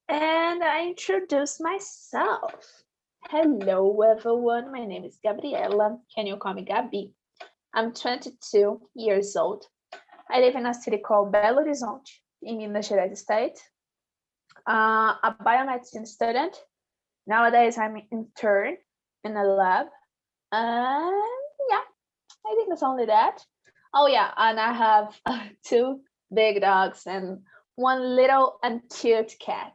And I introduce myself. Hello, everyone. My name is Gabriela. Can you call me Gabi? I'm 22 years old. I live in a city called Belo Horizonte in Minas Gerais state. A biomedicine student. Nowadays, I'm an intern in a lab. And yeah, I think that's only that. Oh yeah, and I have two big dogs and one little and cute cat.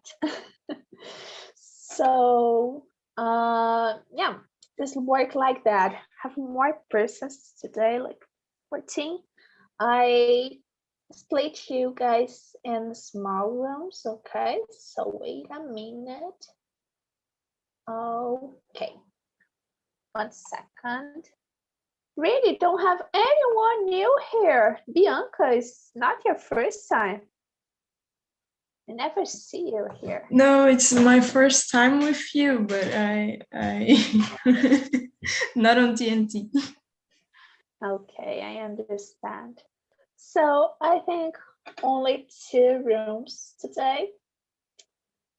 So yeah, just work like that. Have more persons today, like 14. I split you guys in small rooms, okay? So wait a minute. Okay, 1 second. Really don't have anyone new here. Bianca, is not your first time. I never see you here. No, it's my first time with you, but I not on TNT. Okay, I understand. So I think only 2 rooms today.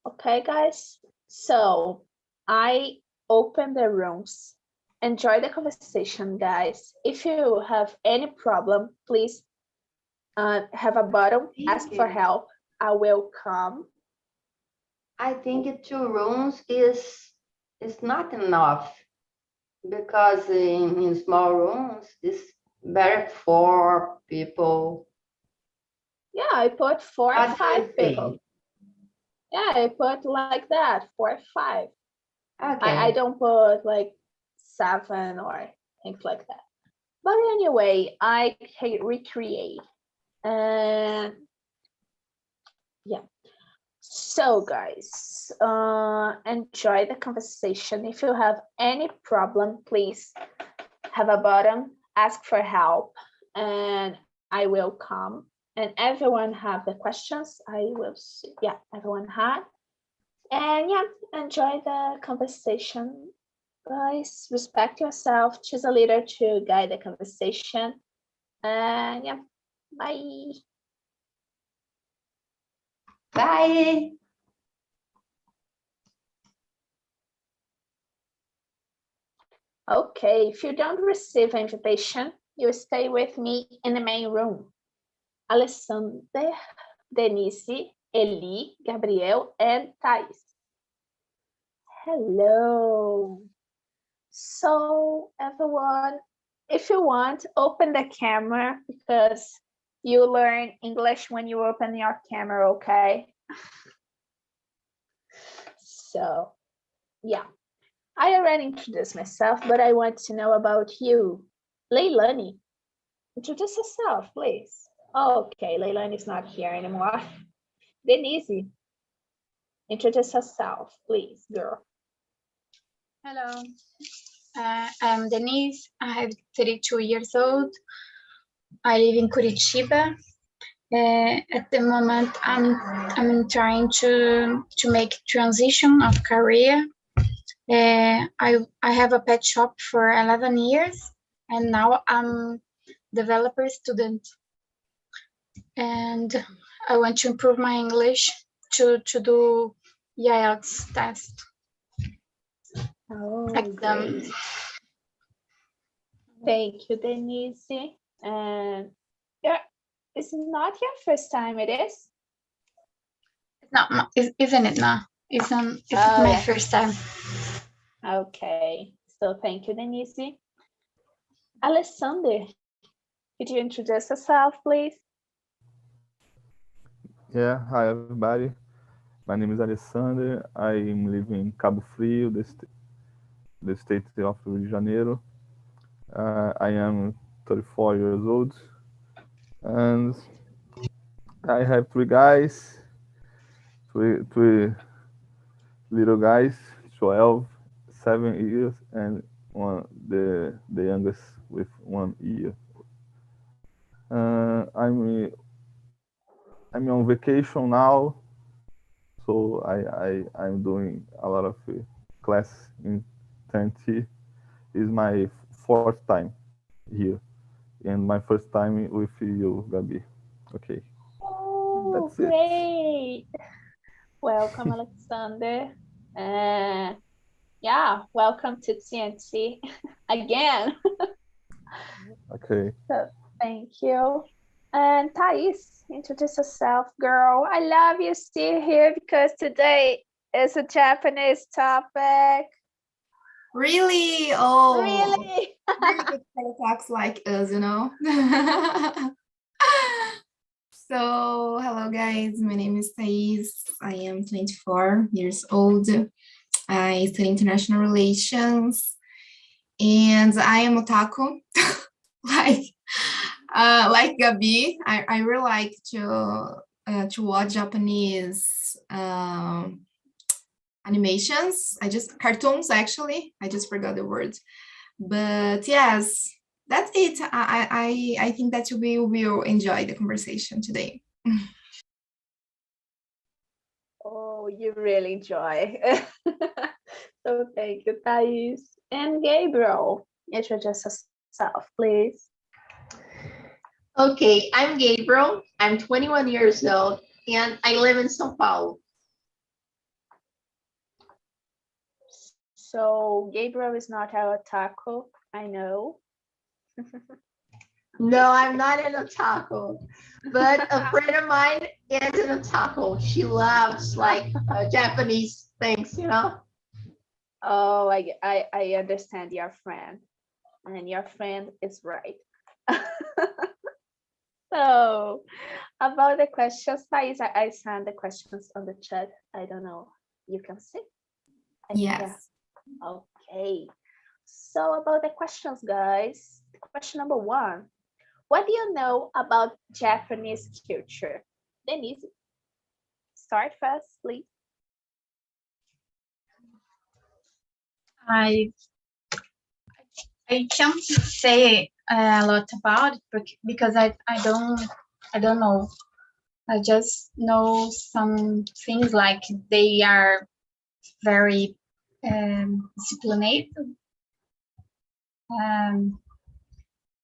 Okay, guys. So I open the rooms. Enjoy the conversation, guys. If you have any problem, please have a button, ask for help. I will come. I think 2 rooms is not enough because in small rooms it's better 4 people. Yeah, I put 4 or 5 people. Yeah, I put like that, 4 or 5. Okay. I don't put like 7 or things like that. But anyway, I can recreate. And yeah. So guys, enjoy the conversation. If you have any problem, please have a button, ask for help, and I will come. And everyone have the questions. I will see. Yeah, everyone had. And yeah, enjoy the conversation. Guys, respect yourself. Choose a leader to guide the conversation. And yeah, bye. Bye. Okay, if you don't receive an invitation, you stay with me in the main room. Alessandra, Denise, Eli, Gabriel, and Thais. Hello. So everyone, if you want, open the camera because you learn English when you open your camera, okay? So yeah, I already introduced myself, but I want to know about you. Leilani, introduce yourself, please. Okay, Leilani is not here anymore. Denise, introduce yourself, please, girl. Hello, I'm Denise. I have 32 years old. I live in Curitiba. At the moment, I'm trying to make transition of career. I have a pet shop for 11 years, and now I'm developer student. And I want to improve my English to do IELTS test. Oh, Exam. great. Thank you, Denise. And yeah, it's not your first time, it is? No, isn't it now? It's my first time. Okay, so thank you, Denise. Alessandra, could you introduce yourself, please? Yeah, hi everybody. My name is Alessandra. I am living in Cabo Frio, the state of Rio de Janeiro. I am 34 years old, and I have 3 guys, three little guys, 12, 7 years, and the youngest with 1 year. I'm on vacation now, so I'm doing a lot of class in TNT. Is my 4th time here, and my first time with you, Gabi. Okay. Oh, That's it. great. Welcome, Alexander. And yeah, welcome to TNT again. Okay. So thank you. And Thais, introduce yourself, girl. I love you still here because today is a Japanese topic. Really? Oh, Really? really good talks like us, you know? So, hello guys, my name is Thais. I am 24 years old. I study international relations and I am otaku. like Gabi, I really like to watch Japanese animations. Cartoons actually. I just forgot the word. But yes, that's it. I think that we will enjoy the conversation today. Oh, you really enjoy. So thank you, Thais. And Gabriel, introduce yourself, please. Okay, I'm Gabriel. I'm 21 years old and I live in São Paulo. So Gabriel is not our otaku, I know. No, I'm not an otaku, but a friend of mine is an otaku. She loves like Japanese things, you know? Oh, I understand your friend, and your friend is right. So about the questions, Thais, I sent the questions on the chat. I don't know. You can see? I think, yeah. Yes. Okay. So about the questions, guys. Question number 1. What do you know about Japanese culture? Denise, start first, please. I can't say a lot about it because I don't know. I just know some things like they are very disciplined,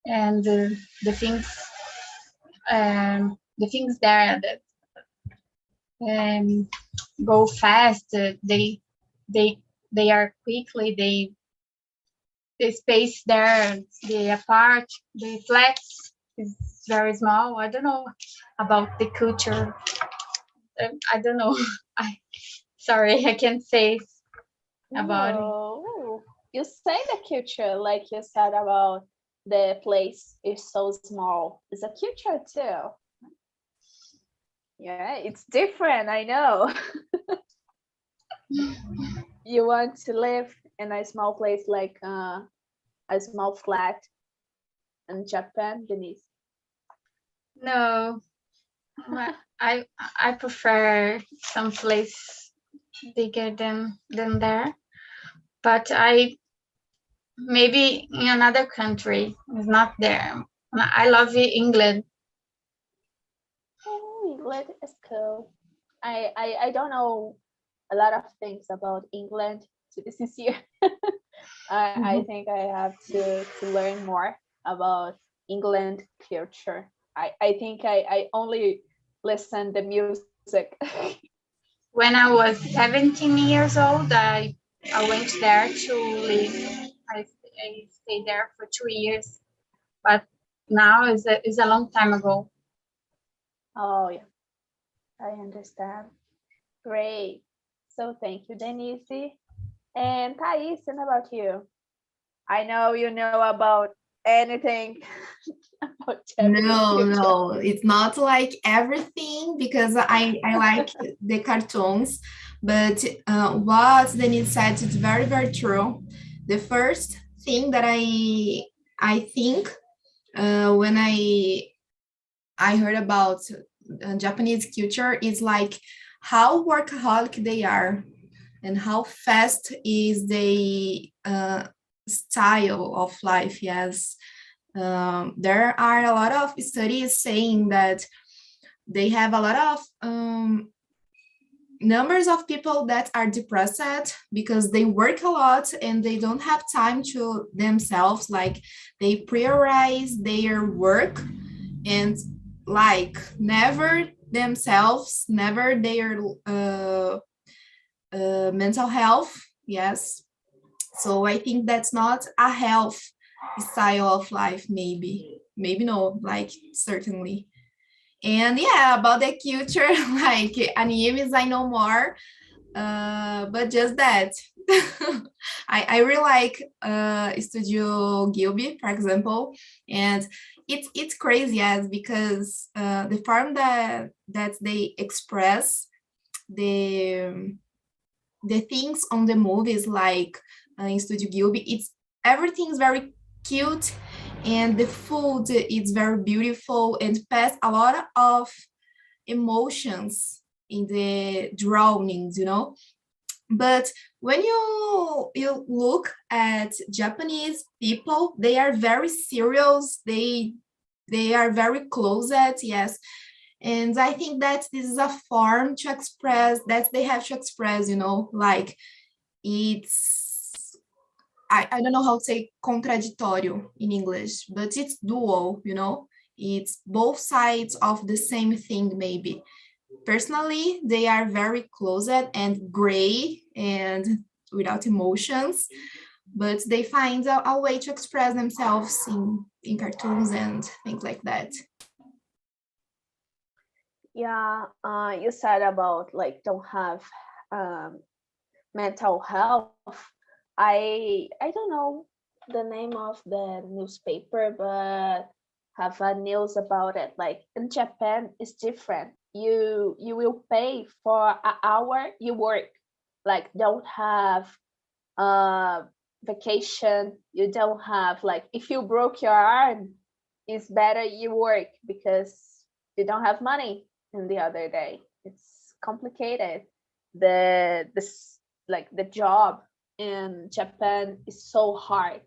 and the things there that go fast. They are quickly. The space there, the apart, the flats is very small. I don't know about the culture. I don't know. Sorry, I can't say about it. No, you say the culture, like you said about the place is so small. It's a culture too. Yeah, it's different, I know. You want to live in a small place like a small flat in Japan, Denise? No, I prefer some place bigger than there, but maybe in another country is not there. I love England. Oh, England is cool. I don't know a lot of things about England, to be sincere. I think I have to learn more about England culture. I think I only listen the music. When I was 17 years old, I went there to live. I stayed there for 2 years, but now is a long time ago. Oh yeah, I understand. Great. So thank you, Denise. And Thais, and about you? I know you know about anything about Japanese culture. No, it's not like everything because I like the cartoons, but what Denise said is very, very true. The first thing that I think when I heard about Japanese culture is like how workaholic they are and how fast is the style of life. Yes. There are a lot of studies saying that they have a lot of numbers of people that are depressed because they work a lot and they don't have time to themselves. Like they prioritize their work and like never themselves, never their mental health, yes. So I think that's not a health style of life, maybe no, like certainly. And yeah, about the culture, like animes, I know more, but just that. I really like Studio Gilby, for example, and it's crazy as because the form that they express the things on the movies, like in Studio Gilby, it's everything's very cute, and the food is very beautiful and pass a lot of emotions in the drawings, you know. But when you look at Japanese people, they are very serious. They are very closet, yes. And I think that this is a form to express that they have to express, you know, like it's I don't know how to say contradictorio in English, but it's dual, you know, it's both sides of the same thing, maybe. Personally, they are very closet and gray and without emotions, but they find a way to express themselves in cartoons and things like that. Yeah, you said about like don't have mental health. I don't know the name of the newspaper, but have a news about it. Like in Japan, it's different. You will pay for an hour you work. Like don't have vacation. You don't have like if you broke your arm, it's better you work because you don't have money in the other day. It's complicated. Like the job in Japan is so hard.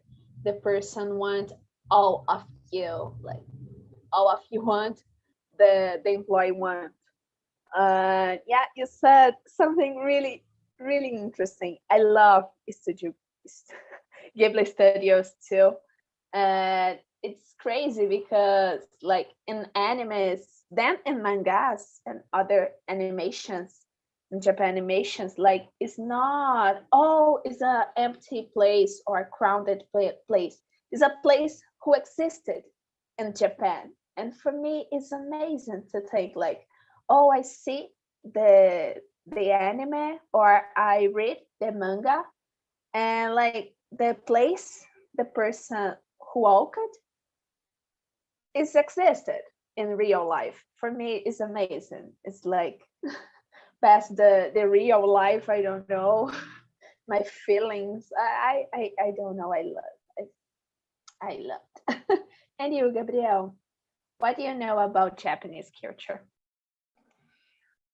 The person want all of you, like all of you want the employee want. Yeah, you said something really really interesting. I love Studio Ghibli Studios too, and it's crazy because like in animes, then in mangas and other animations, in Japan animations, like it's not it's a empty place or a crowded place. It's a place who existed in Japan, and for me, it's amazing to think like, oh, I see the anime or I read the manga, and like the place, the person who walked is existed in real life. For me, it's amazing. It's like past the real life. I don't know my feelings. I don't know. I loved. And you, Gabriel, what do you know about Japanese culture?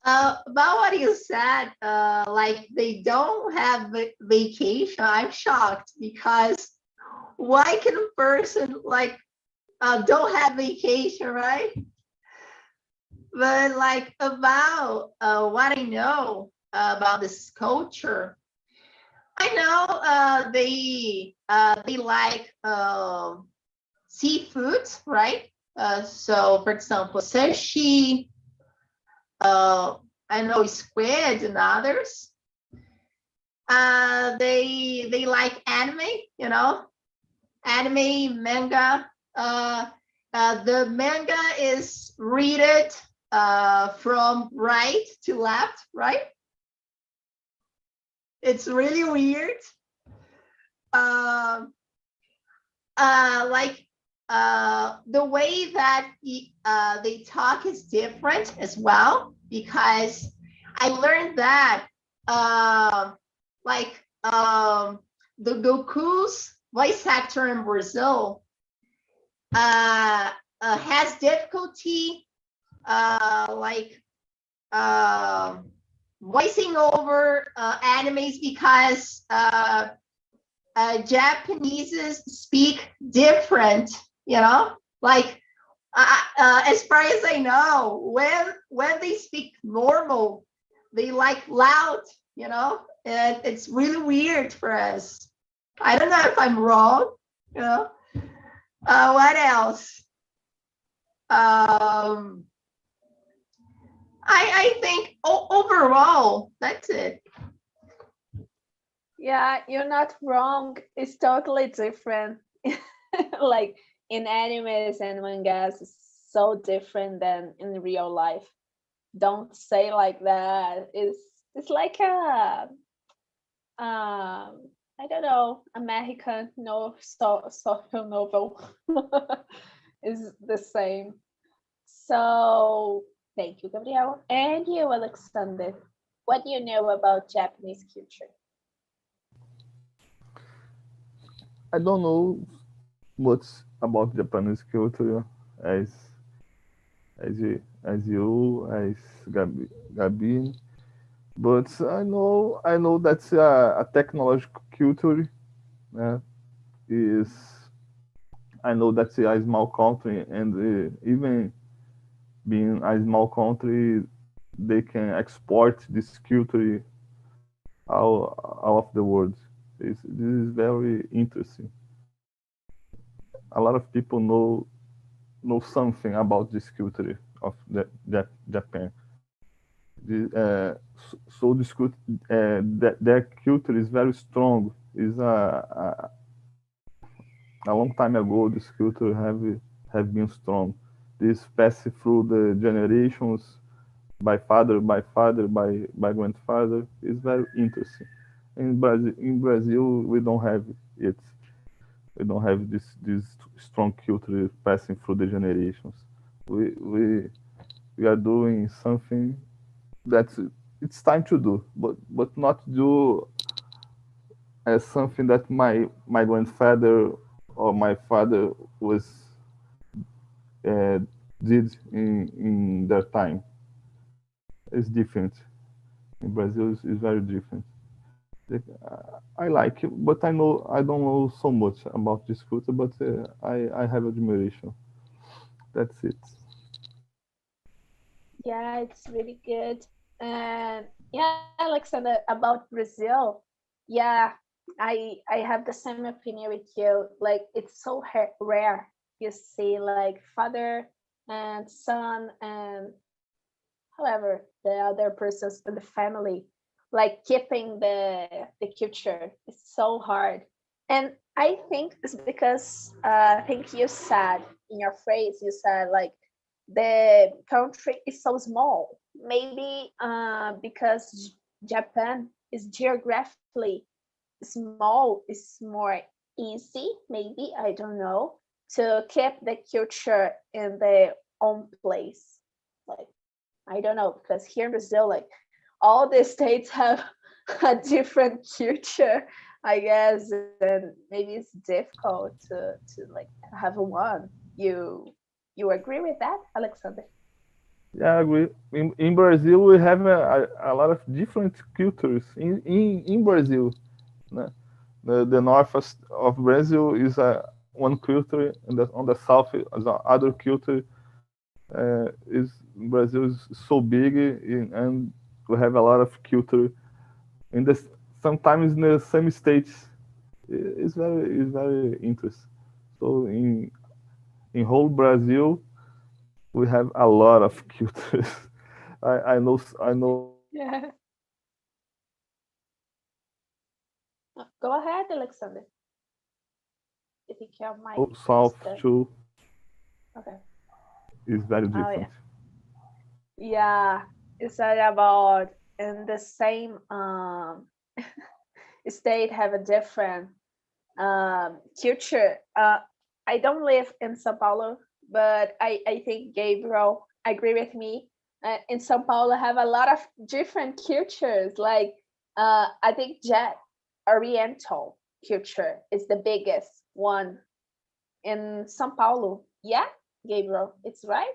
About what you said, like they don't have vacation. I'm shocked because why can a person like don't have vacation, right? But like about what I know about this culture, I know they like seafood, right? So for example, sushi. I know squid and others. They like anime, you know, anime, manga. The manga is read it from right to left, right? It's really weird. Like the way that they talk is different as well, because I learned that like the Goku's voice actor in Brazil has difficulty like voicing over animes because Japanese speak different, you know, like as far as I know, when they speak normal, they like loud, you know, and it's really weird for us. I don't know if I'm wrong, you know. What else? I think overall, that's it. Yeah, you're not wrong. It's totally different. Like in animes and mangas, it's so different than in real life. Don't say like that. It's like a I don't know, American no social novel is the same. So thank you, Gabriel. And you, Alexander. What do you know about Japanese culture? I don't know much about Japanese culture as as Gabi, but I know that's a technological culture. Uh, is I know that's a small country, and even being a small country, they can export this culture all of the world. This is very interesting. A lot of people know something about this culture of Japan. So this their culture is very strong. Is a long time ago. This culture have been strong. This passed through the generations by father, by grandfather is very interesting. In Brazil, we don't have it. We don't have this strong culture passing through the generations. We are doing something that it's time to do, but not do as something that my grandfather or my father was uh, did in their time. It's different. In Brazil, it's very different. I like it, but I don't know so much about this culture, but I have admiration. That's it. Yeah, it's really good. And yeah, Alexander, about Brazil, yeah, I have the same opinion with you. Like it's so rare you see like father and son and however the other persons in the family like keeping the culture. It's so hard. And I think it's because I think you said in your phrase, you said like the country is so small. Maybe because Japan is geographically small, is more easy. Maybe I don't know to keep the culture in their own place. Like I don't know because here in Brazil, like all the states have a different culture, I guess, and maybe it's difficult to like have one. You agree with that, Alexander? Yeah, I agree. In Brazil, we have a lot of different cultures. In Brazil, né? The north of Brazil is one culture, and on the south is other culture. Is Brazil is so big, and we have a lot of culture in the sometimes in the same states. It's very interesting. So in whole Brazil, we have a lot of cultures. I know. Yeah. Go ahead, Alexander. I think your mic is South stuck. too Okay. is very Oh different. yeah. Yeah. It's all about in the same state have a different culture. I don't live in Sao Paulo, but I think Gabriel agree with me. In Sao Paulo, have a lot of different cultures. Like I think Jet Oriental culture is the biggest one in Sao Paulo. Yeah, Gabriel, it's right.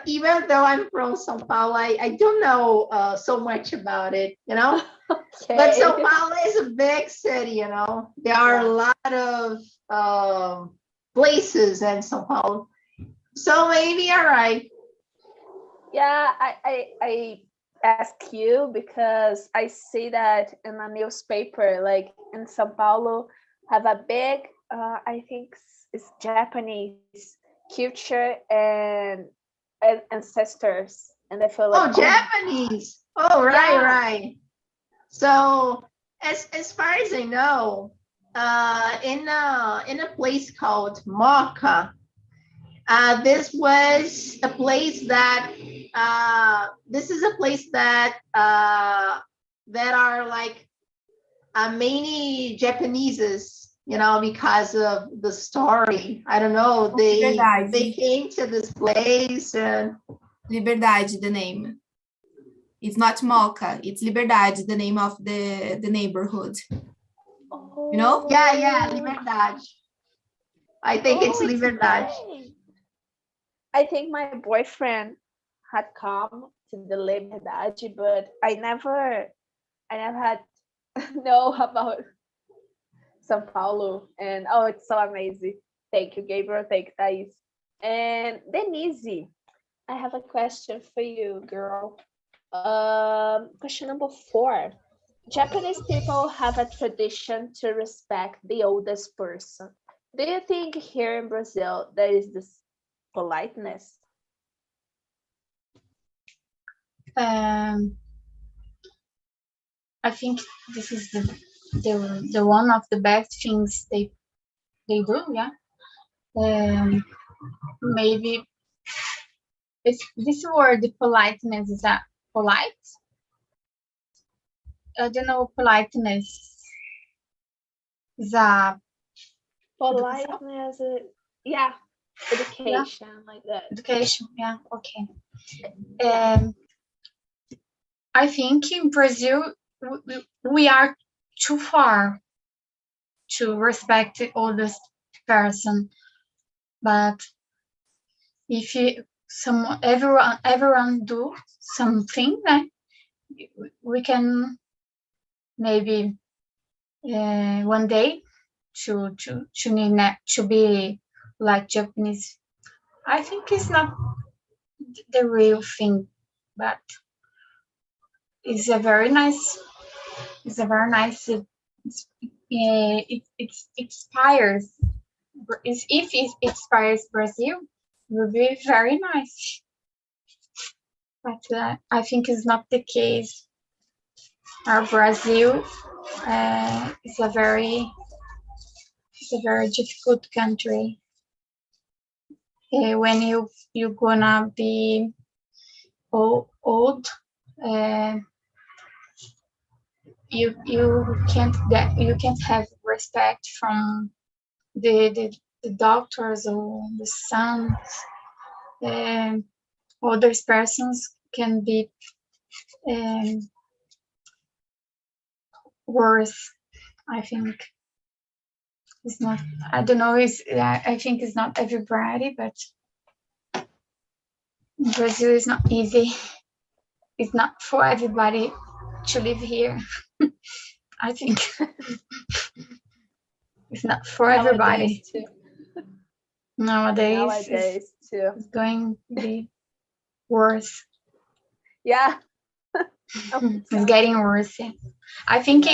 Even though I'm from São Paulo, I don't know so much about it, you know. But São Okay. Paulo is a big city, you know. There are a Yeah. lot of places in São Paulo, so maybe you're right. Yeah, I ask you because I see that in a newspaper, like in São Paulo, have a big, I think it's Japanese culture and ancestors, and I feel like, Oh, oh, Japanese. Oh, right, yeah, right. So as far as I know, in a place called Mocha, this was a place that this is a place that that are like many Japaneses, you know, because of the story. I don't know. Verdade. They came to this place and Liberdade, the name. It's not Mocha, it's Liberdade, the name of the neighborhood. You know? yeah, Liberdade. I think it's it's Liberdade. nice. I think my boyfriend had come to the Liberdade, but I never had know about São Paulo. And oh, it's so amazing. Thank you, Gabriel. Thank you, Thais. And Denise, I have a question for you, girl. Question number 4. Japanese people have a tradition to respect the oldest person. Do you think here in Brazil there is this politeness? I think this is the one of the best things they do, yeah. Maybe it's this word, the politeness, is that polite? I don't know, politeness is a Politeness, yeah, education, like that. education, yeah, okay. I think in Brazil we are too far to respect the oldest person, but if everyone do something, then we can maybe one day to be like Japanese. I think it's not the real thing, but it's a very nice. It inspires. If it inspires Brazil, it will be very nice. But I think it's not the case. Our Brazil is a very difficult country. When you gonna be old, you can't have respect from the doctors or the sons. Other persons can be worse. I think it's not. I don't know. I think it's not everybody, but Brazil is not easy. It's not for everybody to live here. I think it's not for everybody. Nowadays too. it's going to be worse. Yeah. It's getting worse. Yeah. I think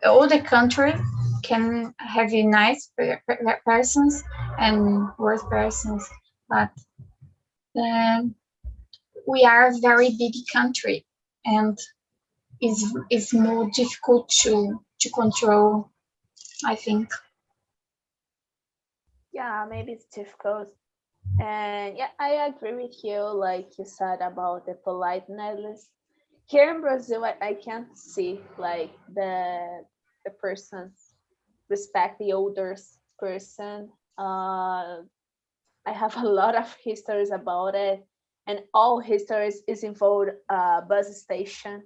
all the countries can have nice persons and worse persons, but we are a very big country, and it's more difficult to control, I think. Yeah, maybe it's difficult. And yeah, I agree with you, like you said about the politeness. Here in Brazil, I can't see like the person respect the older person. I have a lot of histories about it, and all histories is involved bus station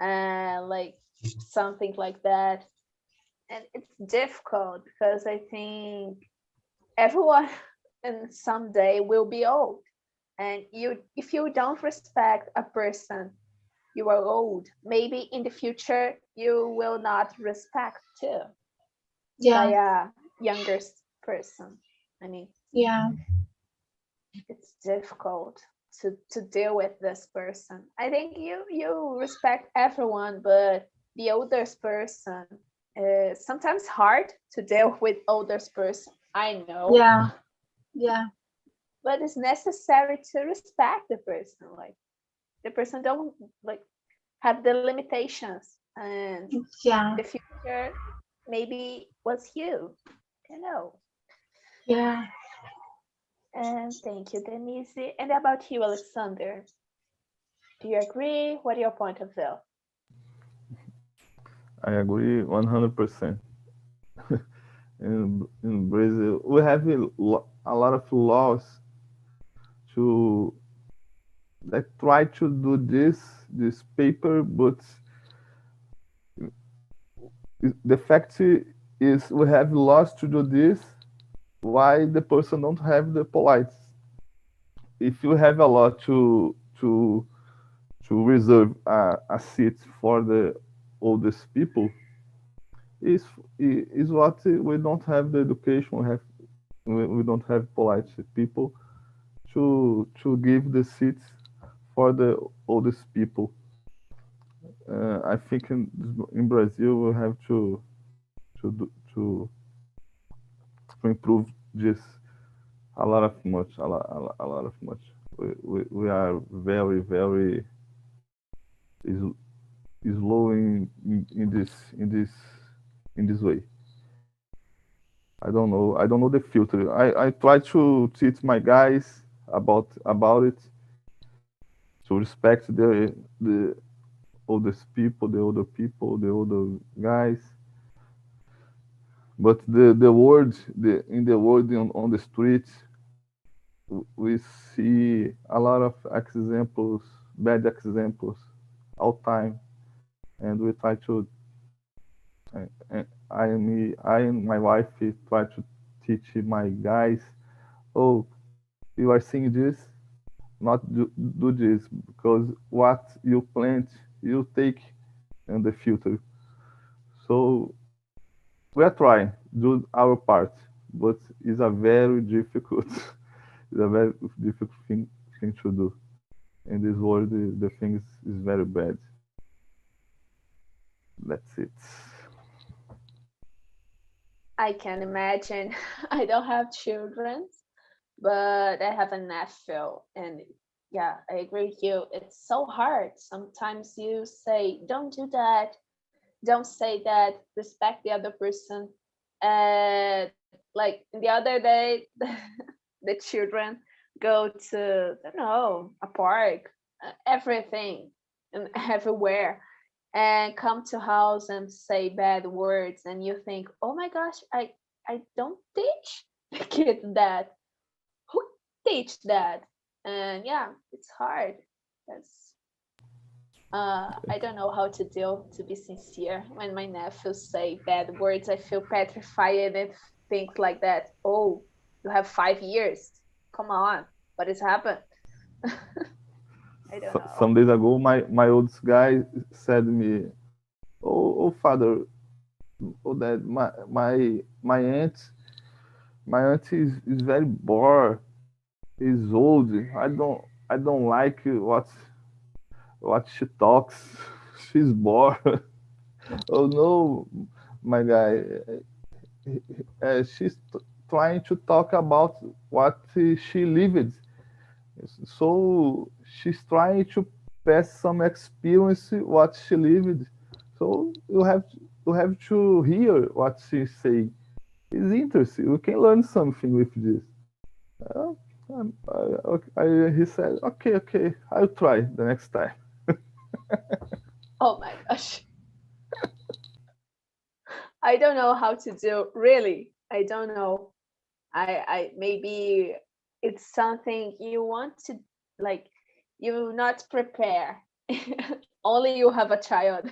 and like something like that. And it's difficult because I think everyone and someday will be old, and if you don't respect a person, you are old, maybe in the future you will not respect too by a younger person. I mean, yeah, it's difficult to deal with this person. I think you respect everyone, but the oldest person is sometimes hard to deal with oldest person, I know. Yeah, but it's necessary to respect the person. Like the person don't like have the limitations and Yeah, the future maybe was you. You know. yeah. And thank you, Denise. And about you, Alexander? Do you agree? What are your point of view? I agree 100%. In Brazil, we have a lot of laws to that try to do this paper, but the fact is we have laws to do this. Why the person don't have the polite? If you have a law to reserve a seat for the oldest people, is what we don't have the education. We don't have polite people to give the seats for the oldest people. I think in Brazil we have to do, to improve this a lot of much, a lot of much. We are very slow in this way. I don't know the filter. I try to teach my guys about it, to respect the oldest people, the older people, the older guys. But the word in the world on the street, we see a lot of examples, bad examples, all time, and we try to. I and my wife try to teach my guys. Oh, you are seeing this, not do this, because what you plant, you take in the future. So we are trying do our part, but it's a very difficult, it's a very difficult thing to do. In this world, the thing is very bad. That's it. I can imagine. I don't have children, but I have a nephew, and yeah, I agree with you. It's so hard. Sometimes you say, "Don't do that. Don't say that. Respect the other person." And like the other day, the children go to, I don't know, a park, everything and everywhere, and come to house and say bad words, and you think, oh my gosh, I don't teach the kid that. Who teach that? And yeah, it's hard. That's I don't know how to deal, to be sincere. When my nephews say bad words, I feel petrified and think like that. Oh, you have 5 years. Come on, what has happened? I don't know. Some days ago, my oldest guy said to me, "Oh, father, oh dad, my aunt is very bored. Is old. I don't like what she talks. She's bored." Oh no, my guy. She's trying to talk about what she lived. So she's trying to pass some experience what she lived. So you have to hear what she's saying. It's interesting. You can learn something with this. Uh, he said, okay, I'll try the next time. Oh my gosh. I don't know how to do, really. I don't know. I maybe it's something you want to, like, you not prepare. Only you have a child,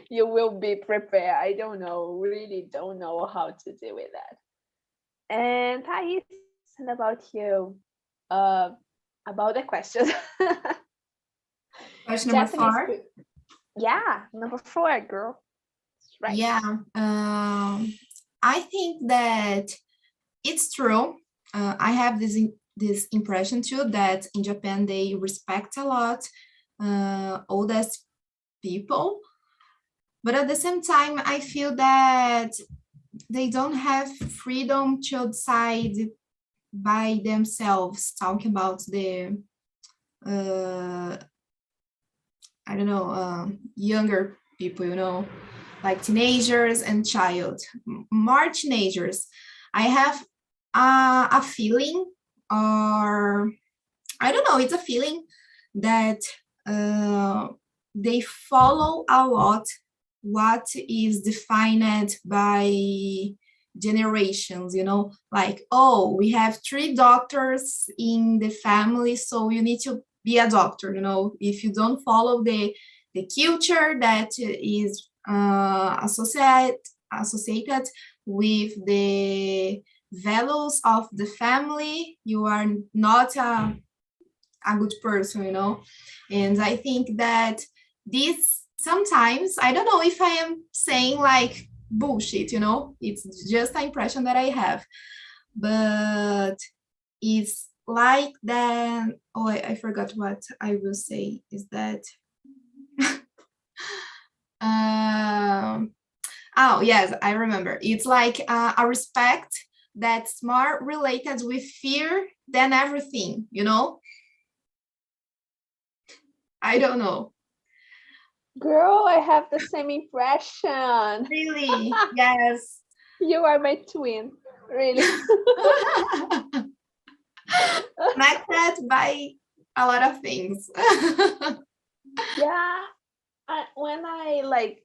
you will be prepared. I don't know, really don't know how to deal with that. And Thais, and about you, uh, about the questions. Question number Japanese 4. Yeah, number 4, girl. Right. Yeah, I think that it's true. I have this impression too that in Japan they respect a lot oldest people, but at the same time I feel that they don't have freedom to decide by themselves. Talking about the I don't know, younger people, like teenagers and more teenagers. I have a feeling, or I don't know, it's a feeling that they follow a lot what is defined by generations, like, oh, we have 3 doctors in the family, so you need to be a doctor. If you don't follow the culture that is associated with the values of the family, you are not a good person. And I think that this sometimes, I don't know if I am saying like bullshit, it's just an impression that I have, but it's like that. Oh, I forgot what I will say, is that oh yes, I remember. It's like a respect that's more related with fear than everything, I don't know. Girl, I have the same impression. Really? Yes. You are my twin, really. Connected by a lot of things. Yeah, when I like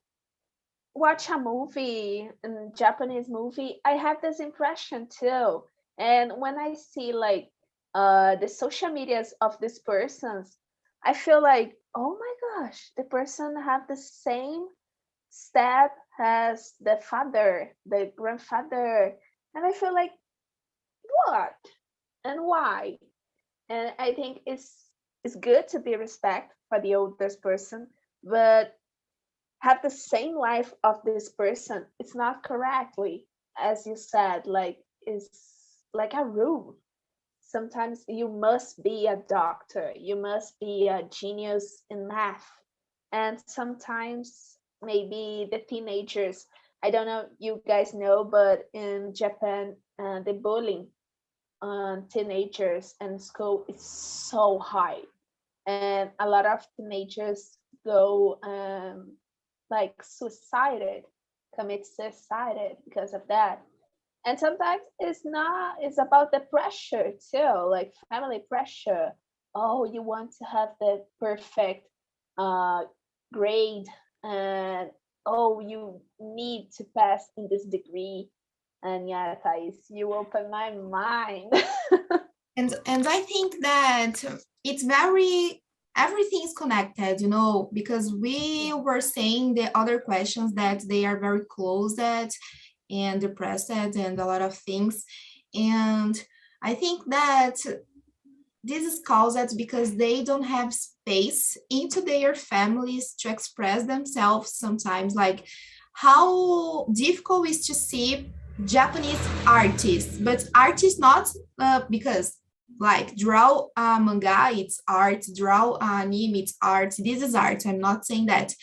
watch a movie, a Japanese movie, I have this impression too. And when I see like the social medias of these persons, I feel like, oh my gosh, the person have the same step as the father, the grandfather, and I feel like, what and why? And I think it's good to be respect for the oldest person, but have the same life of this person, it's not correctly, as you said, like it's like a rule. Sometimes you must be a doctor, you must be a genius in math, and sometimes maybe the teenagers, I don't know, you guys know, but in Japan, the bullying on teenagers and school is so high, and a lot of teenagers go like suicided, commit suicide because of that. And sometimes it's about the pressure too, like family pressure. Oh, you want to have the perfect grade, and oh, you need to pass in this degree. And yeah, Thais, you open my mind. And I think that it's everything is connected, because we were saying the other questions that they are very closed and depressed and a lot of things. And I think that this is caused because they don't have space into their families to express themselves sometimes. Like, how difficult is to see Japanese artists, but artists not because like draw a manga, it's art, draw anime, it's art. This is art. I'm not saying that.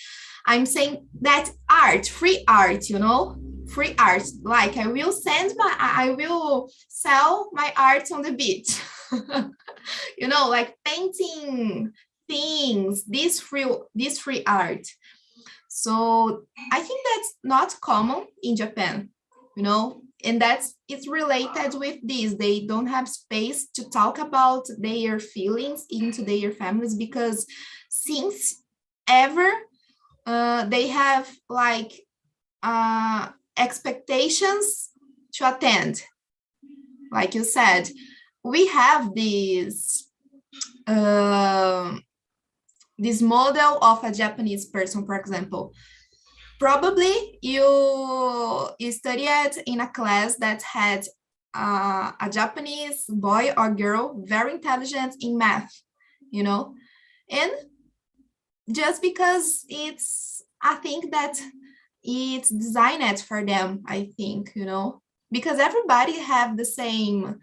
I'm saying that art, free art, free art. Like I will sell my art on the beach. Like painting things, this free art. So I think that's not common in Japan, and it's related with this. They don't have space to talk about their feelings into their families because since ever they have like expectations to attend. Like you said, we have this this model of a Japanese person, for example. Probably you studied in a class that had a Japanese boy or girl very intelligent in math, and just because I think that it's designed for them, I think, because everybody have the same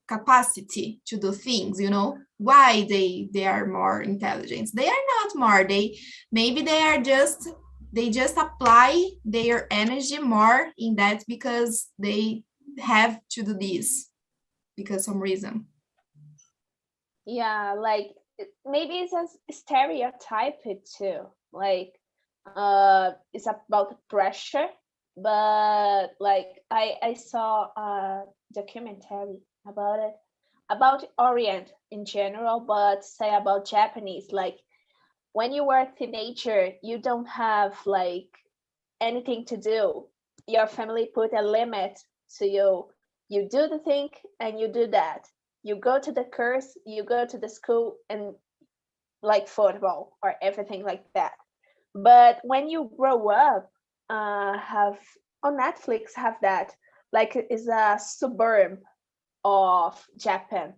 capacity to do things, why they are more intelligent. They are not more, they just apply their energy more in that because they have to do this because some reason. Yeah, like maybe it's a stereotype too. Like, it's about pressure, but like I saw a documentary about it, about Orient in general, but say about Japanese. Like, when you were a teenager, you don't have like anything to do. Your family put a limit to you. You do the thing and you do that. You go to the course, you go to the school, and like football or everything like that. But when you grow up, have on Netflix have that, like, is a suburb of Japan,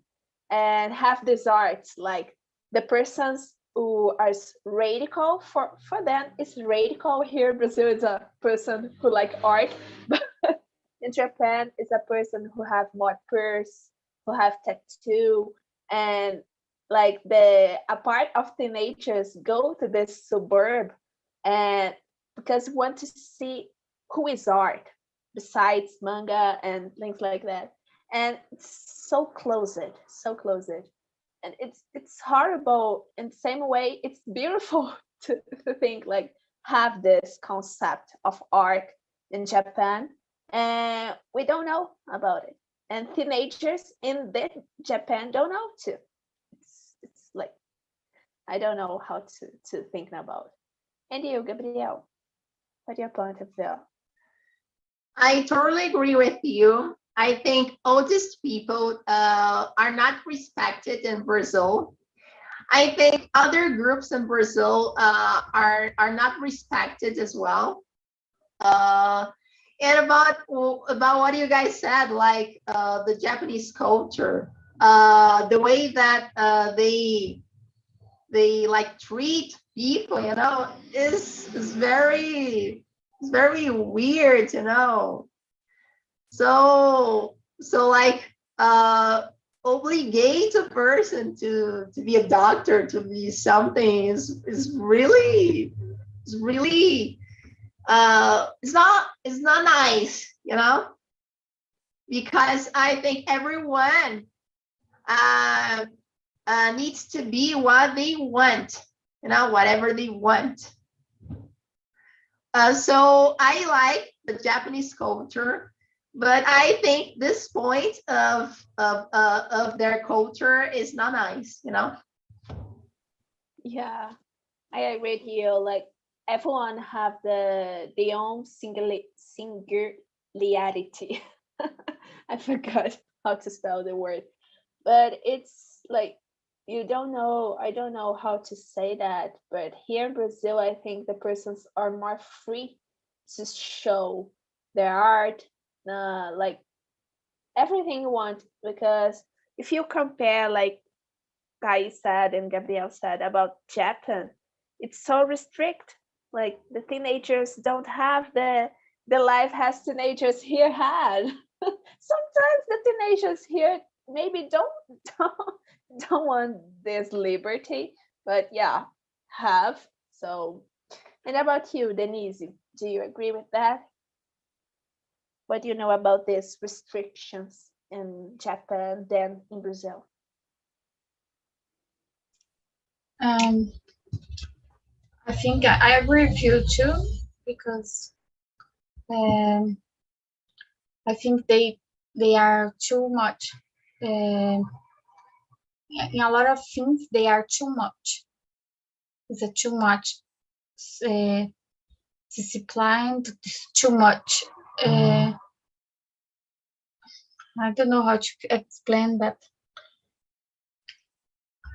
and have these arts, like the persons who are radical, for them it's radical. Here in Brazil is a person who like art, but in Japan it's a person who have more purse, who have tattoo, and like a part of teenagers go to this suburb, and because want to see who is art besides manga and things like that. And it's so closed, and it's horrible. In the same way, it's beautiful to think like have this concept of art in Japan, and we don't know about it, and teenagers in Japan don't know too. It's like, I don't know how to think about it. And you, Gabriel, what's your point of view? I totally agree with you. I think oldest people are not respected in Brazil. I think other groups in Brazil are not respected as well. And about what you guys said, like the Japanese culture, the way that they like treat people, you know, is very weird, you know. So like obligate a person to be a doctor, to be something is really it's not nice, you know, because I think everyone needs to be what they want, you know, whatever they want. So I like the Japanese culture, but I think this point of their culture is not nice, you know. Yeah, I agree with you. Like, everyone have their own singularity. I forgot how to spell the word, but it's like, you don't know. I don't know how to say that, but here in Brazil, I think the persons are more free to show their art, like everything you want. Because if you compare, like Kai said and Gabriel said about Japan, it's so restrict. Like, the teenagers don't have the life as teenagers here had. Sometimes the teenagers here maybe don't want this liberty, but yeah, have. So, and about you, Denise, do you agree with that? What do you know about these restrictions in Japan than in Brazil? I think I agree with you too, because I think they are too much. In a lot of things, they are too much. It's too much disciplined, too much. I don't know how to explain, but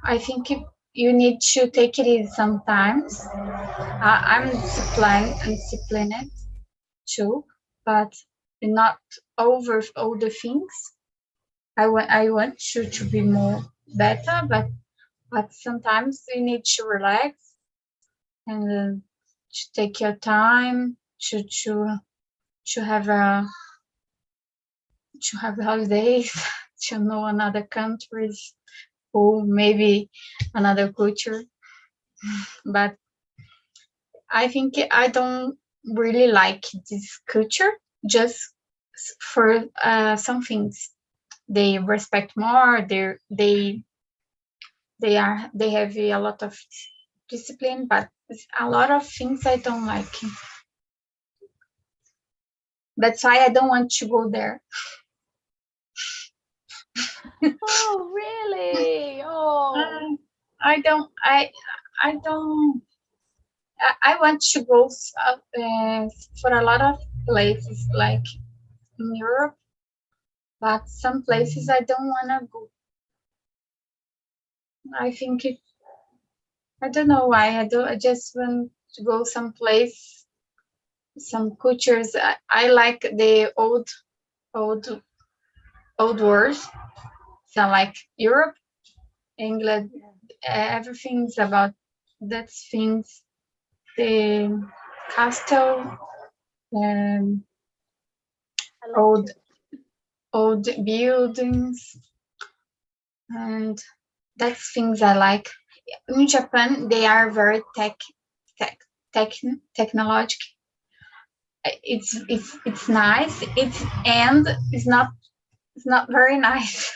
I think you need to take it easy sometimes. I'm disciplined too, but not over all the things. I want you to be more better, but sometimes you need to relax and to take your time to have holidays, to know another countries or maybe another culture. But I think I don't really like this culture, just for some things. They respect more, they they have a lot of discipline, but a lot of things I don't like. That's why I don't want to go there. Oh, really? Oh, I don't. I want to go for a lot of places, like in Europe, but some places I don't want to go. I think I don't know why. I just want to go someplace, some cultures. I like the old world. So like Europe, England, everything's about that things. The castle, um, I like old to. old buildings, and that's things I like. In Japan, they are very technological. It's nice. It's not very nice.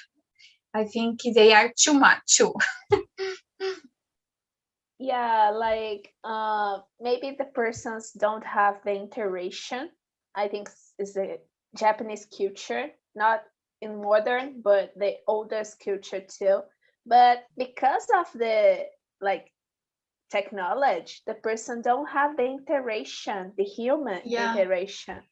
I think they are too much too. Yeah, like maybe the persons don't have the interaction. I think is the Japanese culture, not in modern, but the oldest culture too. But because of the like technology, the person don't have the interaction, the human Yeah. interaction.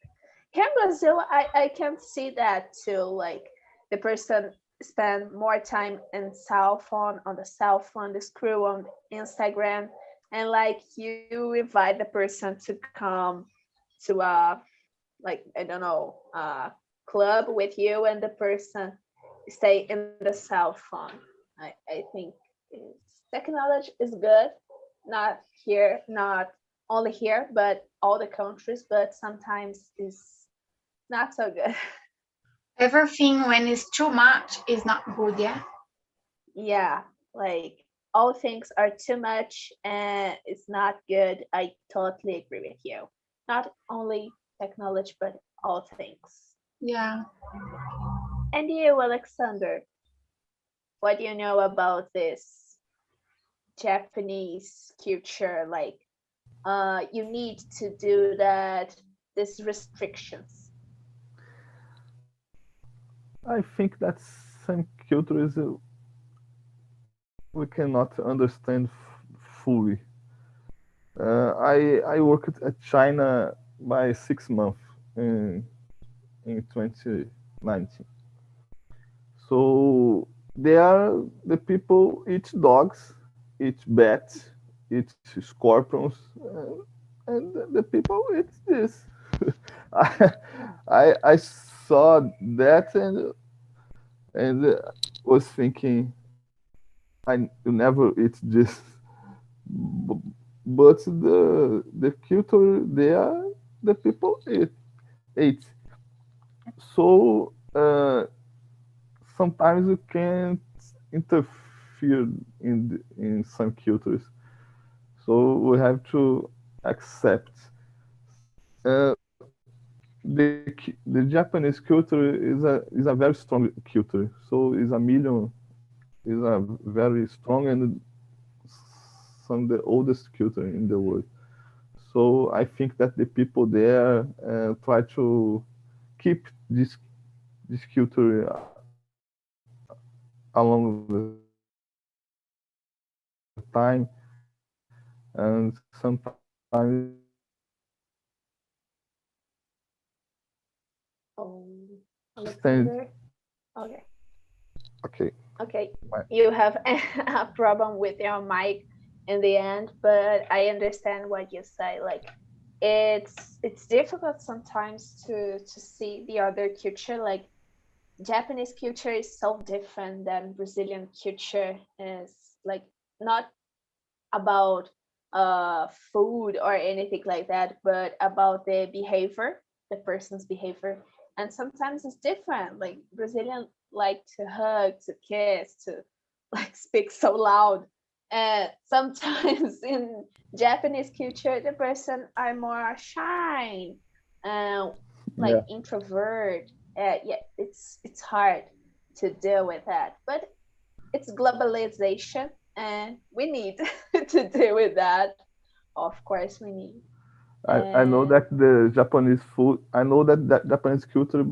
Here in Brazil, I can see that too. Like the person spend more time in cell phone on the cell phone, the scroll on Instagram, and like you invite the person to come to a like I don't know club with you, and the person stay in the cell phone. I think technology is good, not here, not only here, but all the countries, but sometimes is not so good. Everything when it's too much is not good, yeah. Yeah, like all things are too much and it's not good. I totally agree with you. Not only technology, but all things. Yeah. And you, Alexander, what do you know about this Japanese culture? Like, you need to do that, these restrictions. I think that some cultures we cannot understand fully. I worked at China by 6 months in 2019. So there the people eat dogs, eat bats, eat scorpions, and the people eat this. I, I saw that and was thinking I never eat this. But the culture there, the people eat. So sometimes you can't interfere in some cultures. So we have to accept. Uh, the Japanese culture is a very strong culture. So is a very strong and some of the oldest culture in the world. So I think that the people there try to keep this culture along the time, and sometimes Oh, stand. Alexander. Okay. Okay, Okay. my, You have a problem with your mic in the end, but I understand what you say. Like it's difficult sometimes to see the other culture. Like Japanese culture is so different than Brazilian culture. Is like not about food or anything like that, but about the behavior, the person's behavior. And sometimes it's different. Like Brazilian like to hug, to kiss, to like speak so loud. And sometimes in Japanese culture, the person are more shy, like yeah, introvert. Yeah, it's hard to deal with that. But it's globalization. and we need to deal with that. Of course, we need. I know that the Japanese food, I know that Japanese culture,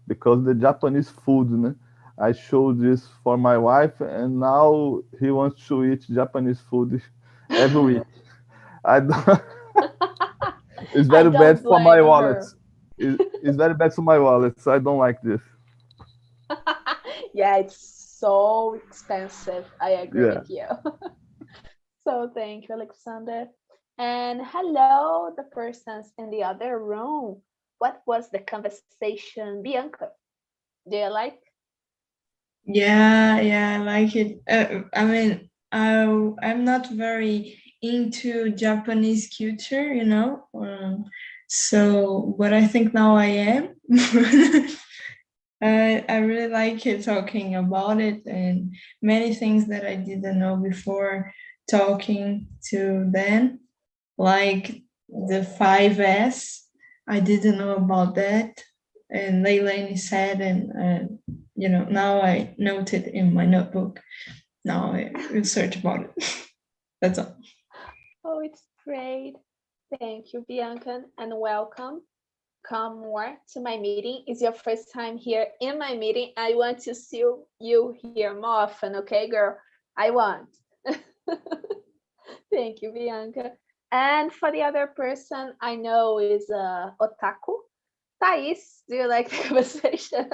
because the Japanese food, né? I showed this for my wife, and now he wants to eat Japanese food every week. I don't, it's very don't bad for my blame wallet. her. It's very bad for my wallet, so I don't like this. Yeah, it's so expensive. I agree Yeah. with you. So thank you, Alexander. And hello, the persons in the other room. What was the conversation, Bianca? Do you like? Yeah, I like it. I mean, I'm not very into Japanese culture, you know. So, but I think now I am. I really like it talking about it and many things that I didn't know before talking to them, like the 5S. I didn't know about that. And Leilani said, and you know, now I note it in my notebook. Now I research about it. That's all. Oh, it's great. Thank you, Bianca, and welcome. Come more to my meeting. It's your first time here in my meeting. I want to see you here more often, okay, girl? I want. Thank you, Bianca. And for the other person I know is Otaku. Thais, do you like the conversation?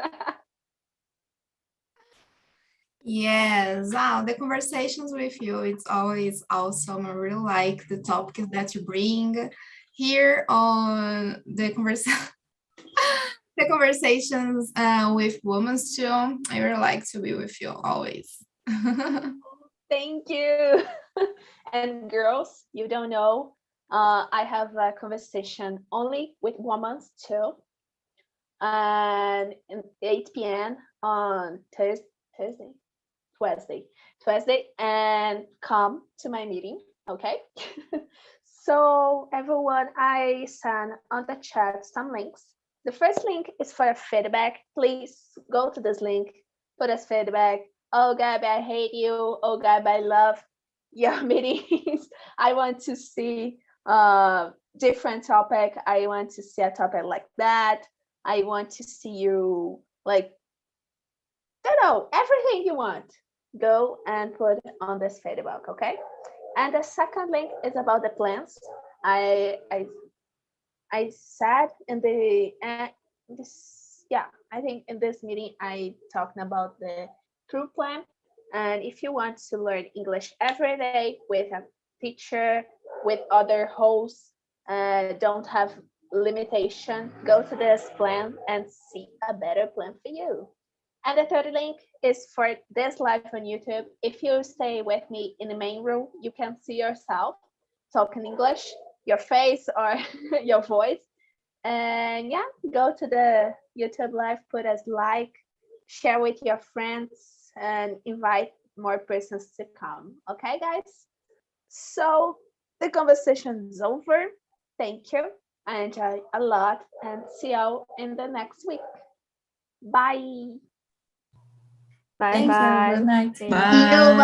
Yes, the conversations with you, it's always awesome. I really like the topics that you bring here on the the conversations with women too. I really like to be with you always. Thank you. And girls, you don't know, I have a conversation only with women too. And 8 p.m. on Thursday, and come to my meeting, okay? So everyone, I sent on the chat some links. The first link is for feedback. Please go to this link, put us feedback. Oh, Gabby, I hate you. Oh, Gabby, I love your meetings. I want to see different topic. I want to see a topic like that. I want to see you like, I don't know, everything you want. Go and put on this feedback, okay? And the second link is about the plans. I said in the I think in this meeting I talked about the crew plan. And if you want to learn English every day with a teacher, with other hosts, don't have limitation, go to this plan and see a better plan for you. And the third link is for this live on YouTube. If you stay with me in the main room, you can see yourself talking English, your face or your voice. And yeah, go to the YouTube live, put us like, share with your friends, and invite more persons to come. Okay, guys? So the conversation is over. Thank you. I enjoyed a lot, and see you in the next week. Bye. Bye Thank you. bye. Good night. Thank Bye.